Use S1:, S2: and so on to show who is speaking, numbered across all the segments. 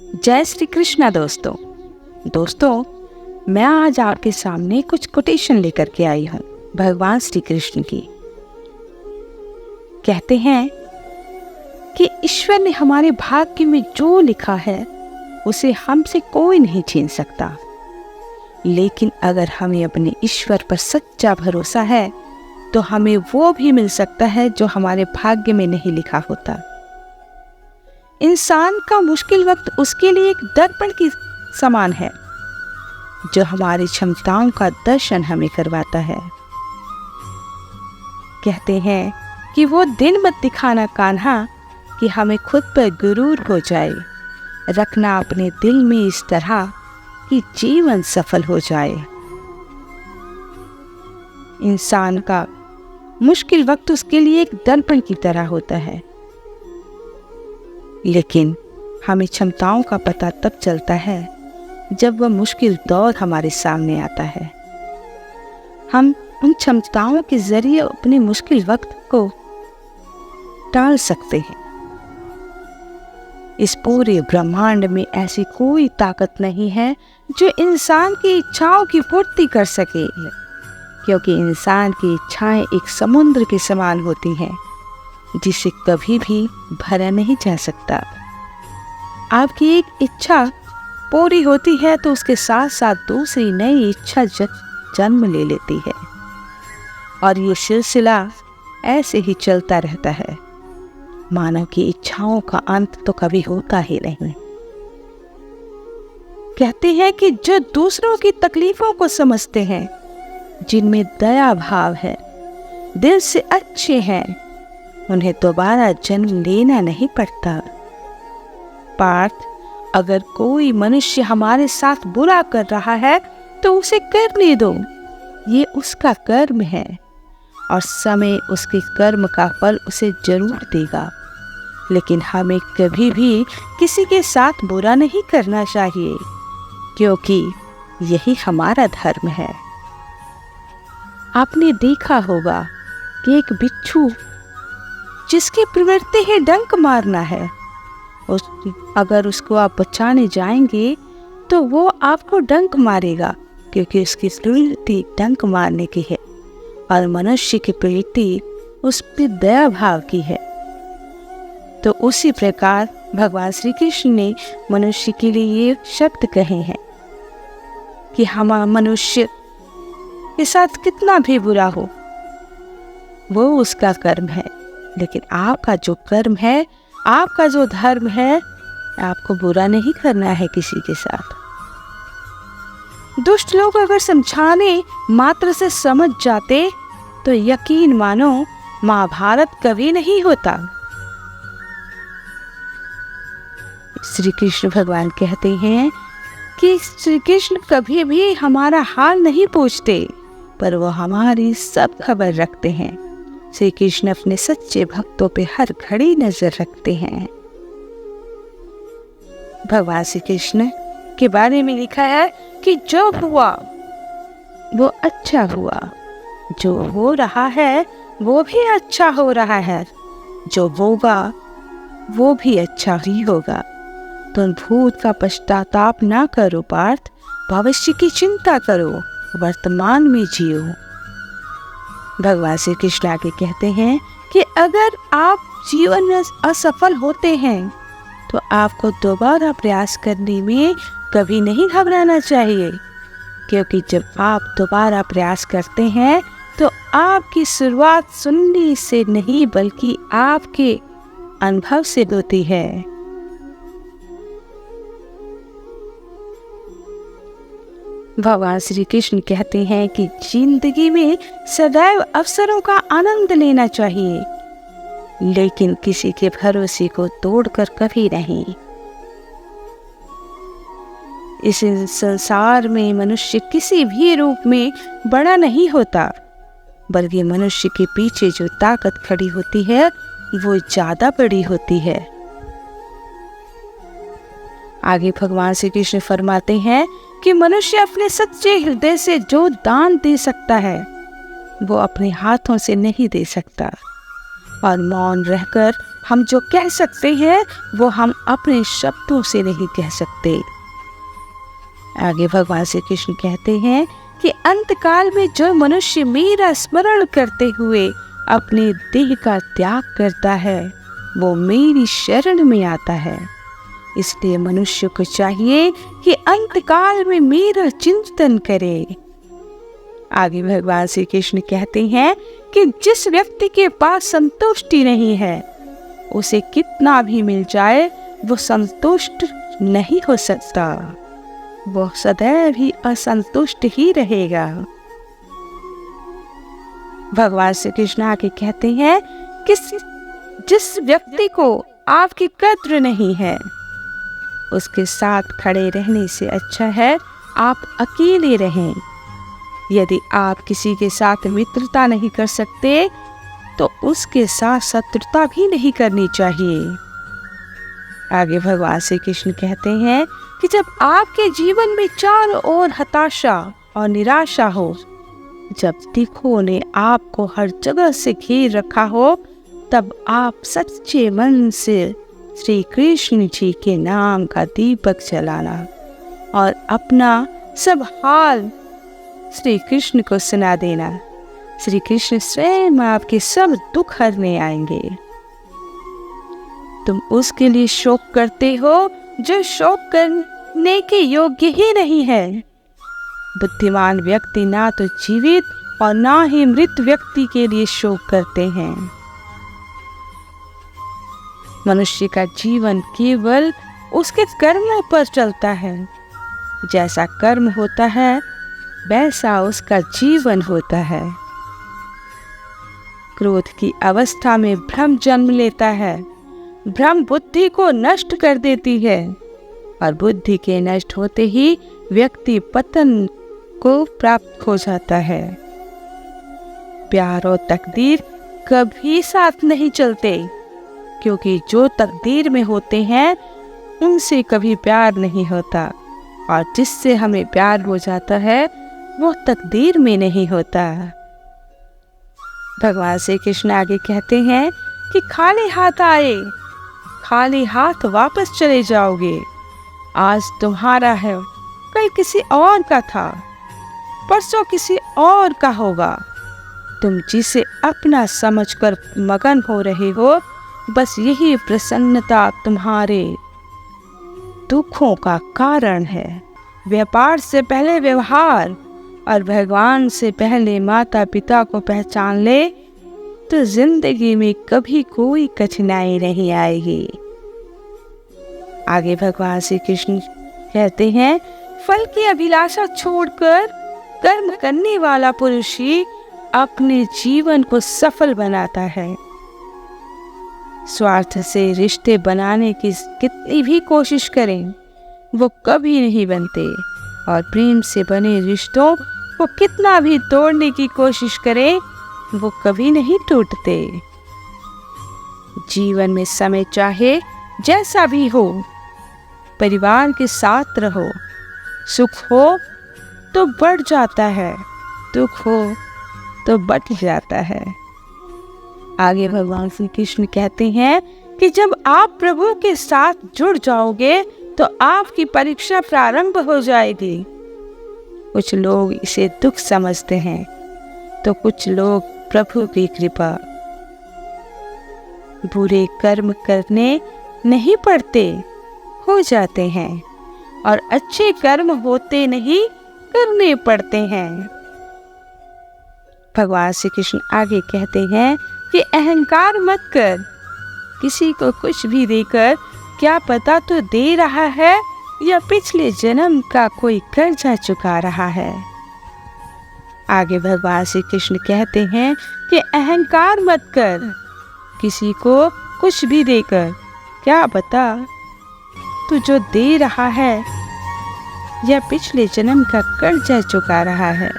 S1: जय श्री कृष्णा दोस्तों, मैं आज आपके सामने कुछ कोटेशन लेकर के आई हूँ भगवान श्री कृष्ण की। कहते हैं कि ईश्वर ने हमारे भाग्य में जो लिखा है उसे हमसे कोई नहीं छीन सकता, लेकिन अगर हमें अपने ईश्वर पर सच्चा भरोसा है तो हमें वो भी मिल सकता है जो हमारे भाग्य में नहीं लिखा होता। इंसान का मुश्किल वक्त उसके लिए एक दर्पण की समान है जो हमारी क्षमताओं का दर्शन हमें करवाता है। कहते हैं कि वो दिन मत दिखाना कान्हा कि हमें खुद पर गुरूर हो जाए, रखना अपने दिल में इस तरह कि जीवन सफल हो जाए। इंसान का मुश्किल वक्त उसके लिए एक दर्पण की तरह होता है, लेकिन हमें क्षमताओं का पता तब चलता है जब वह मुश्किल दौर हमारे सामने आता है। हम उन क्षमताओं के जरिए अपने मुश्किल वक्त को टाल सकते हैं। इस पूरे ब्रह्मांड में ऐसी कोई ताकत नहीं है जो इंसान की इच्छाओं की पूर्ति कर सके, क्योंकि इंसान की इच्छाएं एक समुद्र के समान होती हैं जिसे कभी भी भरा नहीं जा सकता। आपकी एक इच्छा पूरी होती है तो उसके साथ साथ दूसरी नई इच्छा जन्म ले लेती है, और ये सिलसिला ऐसे ही चलता रहता है। मानव की इच्छाओं का अंत तो कभी होता ही नहीं। कहते हैं कि जो दूसरों की तकलीफों को समझते हैं, जिनमें दया भाव है, दिल से अच्छे हैं, उन्हें दोबारा जन्म लेना नहीं पड़ता। पार्थ, अगर कोई मनुष्य हमारे साथ बुरा कर रहा है तो उसे करने दो, ये उसका कर्म है और समय उसके कर्म का फल उसे जरूर देगा। लेकिन हमें कभी भी किसी के साथ बुरा नहीं करना चाहिए, क्योंकि यही हमारा धर्म है। आपने देखा होगा कि एक बिच्छू जिसकी प्रवृत्ति है डंक मारना है, अगर उसको आप बचाने जाएंगे तो वो आपको डंक मारेगा, क्योंकि उसकी प्रवृत्ति डंक मारने की है, और मनुष्य की प्रवृत्ति उस पर दया भाव की है। तो उसी प्रकार भगवान श्री कृष्ण ने मनुष्य के लिए ये शब्द कहे हैं कि हम मनुष्य के साथ कितना भी बुरा हो वो उसका कर्म है, लेकिन आपका जो कर्म है, आपका जो धर्म है, आपको बुरा नहीं करना है किसी के साथ। दुष्ट लोग अगर समझाने मात्र से समझ जाते तो यकीन मानो महाभारत कभी नहीं होता। श्री कृष्ण भगवान कहते हैं कि श्री कृष्ण कभी भी हमारा हाल नहीं पूछते, पर वो हमारी सब खबर रखते हैं। श्री कृष्ण अपने सच्चे भक्तों पे हर घड़ी नजर रखते हैं। भगवान श्री कृष्ण के बारे में लिखा है कि जो हुआ वो अच्छा हुआ, जो हो रहा है वो भी अच्छा हो रहा है, जो होगा वो भी अच्छा ही होगा। तुम भूत का पश्चाताप ना करो पार्थ, भविष्य की चिंता करो, वर्तमान में जियो। भगवान श्री कृष्ण आगे कहते हैं कि अगर आप जीवन में असफल होते हैं तो आपको दोबारा प्रयास करने में कभी नहीं घबराना चाहिए, क्योंकि जब आप दोबारा प्रयास करते हैं तो आपकी शुरुआत सुनने से नहीं बल्कि आपके अनुभव से होती है। भगवान श्री कृष्ण कहते हैं कि जिंदगी में सदैव अवसरों का आनंद लेना चाहिए, लेकिन किसी के भरोसे को तोड़कर कभी नहीं। इस संसार में मनुष्य किसी भी रूप में बड़ा नहीं होता, बल्कि मनुष्य के पीछे जो ताकत खड़ी होती है वो ज्यादा बड़ी होती है। आगे भगवान श्री कृष्ण फरमाते हैं कि मनुष्य अपने सच्चे हृदय से जो दान दे सकता है वो अपने हाथों से नहीं दे सकता, और मौन रहकर हम जो कह सकते हैं वो हम अपने शब्दों से नहीं कह सकते। आगे भगवान श्री कृष्ण कहते हैं कि अंतकाल में जो मनुष्य मेरा स्मरण करते हुए अपने देह का त्याग करता है वो मेरी शरण में आता है। इसलिए मनुष्य को चाहिए कि अंतकाल में मेरा चिंतन करे। आगे भगवान श्री कृष्ण कहते हैं कि जिस व्यक्ति के पास संतुष्टि नहीं है उसे कितना भी मिल जाए वो संतुष्ट नहीं हो सकता, वो सदैव ही असंतुष्ट ही रहेगा। भगवान श्री कृष्ण आगे कहते हैं कि जिस व्यक्ति को आपकी कद्र नहीं है उसके साथ खड़े रहने से अच्छा है आप अकेले रहें। यदि आप किसी के साथ मित्रता नहीं कर सकते तो उसके साथ शत्रुता भी नहीं करनी चाहिए। आगे भगवान श्री कृष्ण कहते हैं कि जब आपके जीवन में चारों ओर हताशा और निराशा हो, जब दुखों ने आपको हर जगह से घेर रखा हो, तब आप सच्चे मन से श्री कृष्ण जी के नाम का दीपक जलाना और अपना सब हाल श्री कृष्ण को सुना देना। श्री कृष्ण स्वयं आपके सब दुख हरने आएंगे। तुम उसके लिए शोक करते हो जो शोक करने के योग्य ही नहीं है। बुद्धिमान व्यक्ति ना तो जीवित और ना ही मृत व्यक्ति के लिए शोक करते हैं। मनुष्य का जीवन केवल उसके कर्मों पर चलता है। जैसा कर्म होता है वैसा उसका जीवन होता है। क्रोध की अवस्था में भ्रम जन्म लेता है। भ्रम बुद्धि को नष्ट कर देती है और बुद्धि के नष्ट होते ही व्यक्ति पतन को प्राप्त हो जाता है। प्यार और तकदीर कभी साथ नहीं चलते, क्योंकि जो तकदीर में होते हैं उनसे कभी प्यार नहीं होता और जिससे हमें प्यार हो जाता है वो तकदीर में नहीं होता। भगवान श्री कृष्ण आगे कहते हैं कि खाली हाथ आए खाली हाथ वापस चले जाओगे। आज तुम्हारा है, कल किसी और का था, परसों किसी और का होगा। तुम जिसे अपना समझकर मगन हो रहे हो, बस यही प्रसन्नता तुम्हारे दुखों का कारण है। व्यापार से पहले व्यवहार और भगवान से पहले माता पिता को पहचान ले तो जिंदगी में कभी कोई कठिनाई नहीं आएगी। आगे भगवान श्री कृष्ण कहते हैं, फल की अभिलाषा छोड़कर कर्म करने वाला पुरुष ही अपने जीवन को सफल बनाता है। स्वार्थ से रिश्ते बनाने की कितनी भी कोशिश करें वो कभी नहीं बनते और प्रेम से बने रिश्तों को कितना भी तोड़ने की कोशिश करें वो कभी नहीं टूटते। जीवन में समय चाहे जैसा भी हो, परिवार के साथ रहो। सुख हो तो बढ़ जाता है, दुख हो तो बढ़ जाता है। आगे भगवान श्री कृष्ण कहते हैं कि जब आप प्रभु के साथ जुड़ जाओगे तो आपकी परीक्षा प्रारंभ हो जाएगी। कुछ लोग इसे दुख समझते हैं तो कुछ लोग प्रभु की कृपा। बुरे कर्म करने नहीं पड़ते, हो जाते हैं, और अच्छे कर्म होते नहीं, करने पड़ते हैं। भगवान श्री कृष्ण आगे कहते हैं कि अहंकार मत कर। किसी को कुछ भी देकर क्या पता तो दे रहा है या पिछले जन्म का कोई कर्जा चुका रहा है। आगे भगवान श्री कृष्ण कहते हैं कि अहंकार मत कर। किसी को कुछ भी देकर क्या पता तो जो दे रहा है या पिछले जन्म का कर्जा चुका रहा है।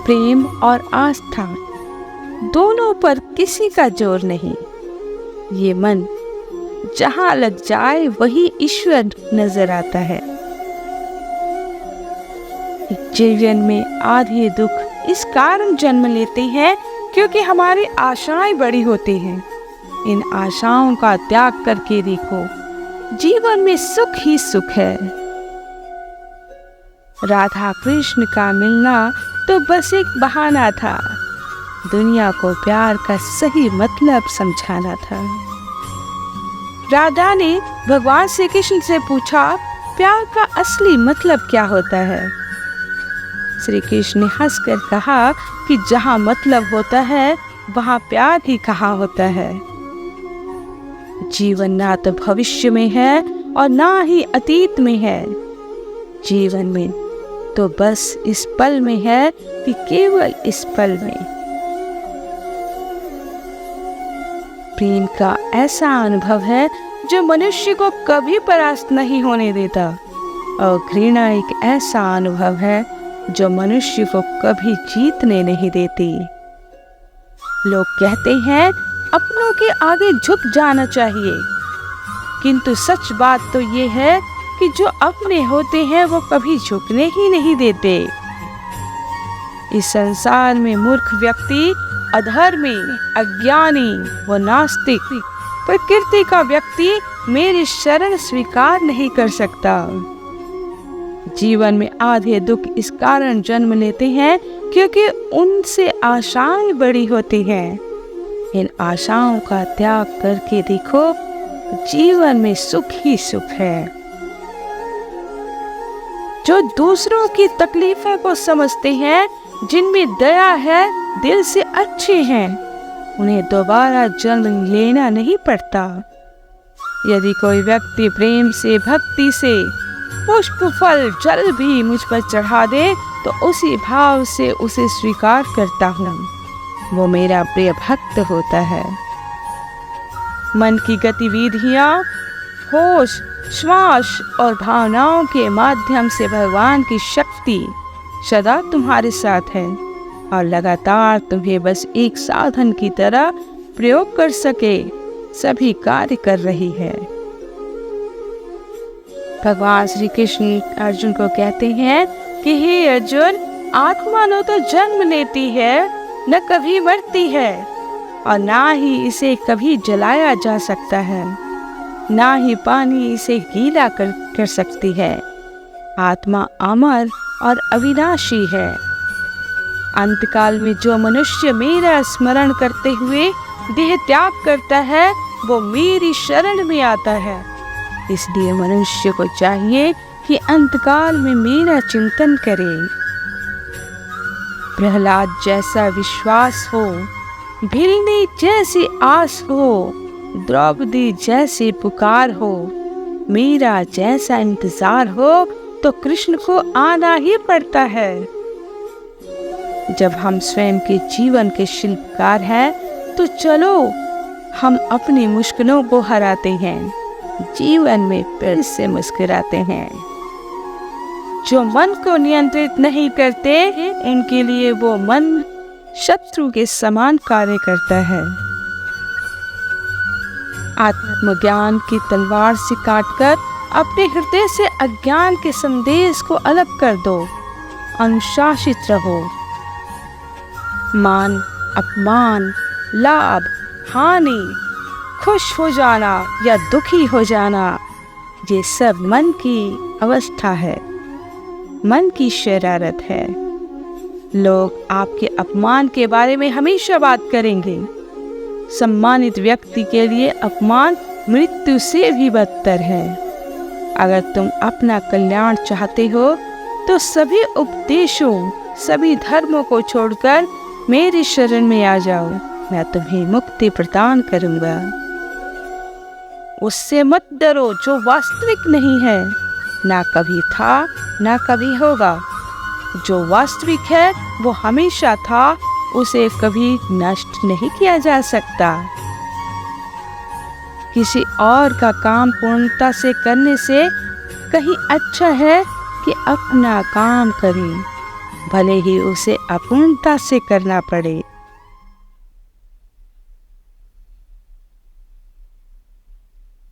S1: प्रेम और आस्था दोनों पर किसी का जोर नहीं। ये मन जहाँ लग जाए वही ईश्वर नजर आता है। जीवन में आधे दुख इस कारण जन्म लेते हैं क्योंकि हमारी आशाएं बड़ी होती हैं। इन आशाओं का त्याग करके देखो, जीवन में सुख ही सुख है। राधा कृष्ण का मिलना तो बस एक बहाना था, दुनिया को प्यार का सही मतलब समझाना था। राधा ने भगवान श्री कृष्ण से पूछा, प्यार का असली मतलब क्या होता है? श्री कृष्ण ने हंसकर कहा कि जहाँ मतलब होता है वहाँ प्यार ही कहाँ होता है। जीवन ना तो भविष्य में है और ना ही अतीत में है, जीवन में तो बस इस पल में है कि केवल इस पल में। प्रेम का ऐसा अनुभव है जो मनुष्य को कभी परास्त नहीं होने देता, और घृणा एक ऐसा अनुभव है जो मनुष्य को कभी जीतने नहीं देती। लोग कहते हैं अपनों के आगे झुक जाना चाहिए, किंतु सच बात तो ये है कि जो अपने होते हैं वो कभी झुकने ही नहीं देते। इस संसार में मूर्ख व्यक्ति, अधर्मी, अज्ञानी व नास्तिक, प्रकृति का व्यक्ति मेरी शरण स्वीकार नहीं कर सकता। जीवन में आधे दुख इस कारण जन्म लेते हैं क्योंकि उनसे आशाएं बड़ी होती हैं। इन आशाओं का त्याग करके देखो, जीवन में सुख ही सुख है। जो दूसरों की तकलीफों को समझते हैं, जिनमें दया है, दिल से अच्छे हैं, उन्हें दोबारा जन्म लेना नहीं पड़ता। यदि कोई व्यक्ति प्रेम से, भक्ति से पुष्प, फल, जल भी मुझ पर चढ़ा दे तो उसी भाव से उसे स्वीकार करता हूँ, वो मेरा प्रिय भक्त होता है। मन की गतिविधियाँ, होश, श्वास और भावनाओं के माध्यम से भगवान की शक्ति सदा तुम्हारे साथ है और लगातार तुम्हें बस एक साधन की तरह प्रयोग कर सके सभी कार्य कर रही है। भगवान श्री कृष्ण अर्जुन को कहते हैं कि हे अर्जुन, आत्मा न तो जन्म लेती है, न कभी मरती है, और ना ही इसे कभी जलाया जा सकता है, ना ही पानी इसे गीला कर सकती है। आत्मा अमर और अविनाशी है। अंतकाल में जो मनुष्य मेरा स्मरण करते हुए देह त्याग करता है, वो मेरी शरण में आता है। इसलिए मनुष्य को चाहिए कि अंतकाल में मेरा चिंतन करे। प्रहलाद जैसा विश्वास हो, भीलनी जैसी आस हो, द्रौपदी जैसी पुकार हो, मेरा जैसा इंतजार हो, तो कृष्ण को आना ही पड़ता है। जब हम स्वयं के जीवन के शिल्पकार हैं, तो चलो हम अपनी मुश्किलों को हराते हैं, जीवन में फिर से मुस्कुराते हैं। जो मन को नियंत्रित नहीं करते, इनके लिए वो मन शत्रु के समान कार्य करता है। आत्मज्ञान की तलवार से काटकर अपने हृदय से अज्ञान के संदेश को अलग कर दो। अनुशासित रहो। मान, अपमान, लाभ, हानि, खुश हो जाना या दुखी हो जाना, ये सब मन की अवस्था है, मन की शरारत है। लोग आपके अपमान के बारे में हमेशा बात करेंगे। सम्मानित व्यक्ति के लिए अपमान मृत्यु से भी बदतर है। अगर तुम अपना कल्याण चाहते हो तो सभी उपदेशों, सभी धर्मों को छोड़कर मेरी शरण में आ जाओ, मैं तुम्हें मुक्ति प्रदान करूंगा। उससे मत डरो जो वास्तविक नहीं है, ना कभी था ना कभी होगा। जो वास्तविक है वो हमेशा था, उसे कभी नष्ट नहीं किया जा सकता। किसी और का काम पूर्णता से करने से कहीं अच्छा है कि अपना काम करें, भले ही उसे अपूर्णता से करना पड़े।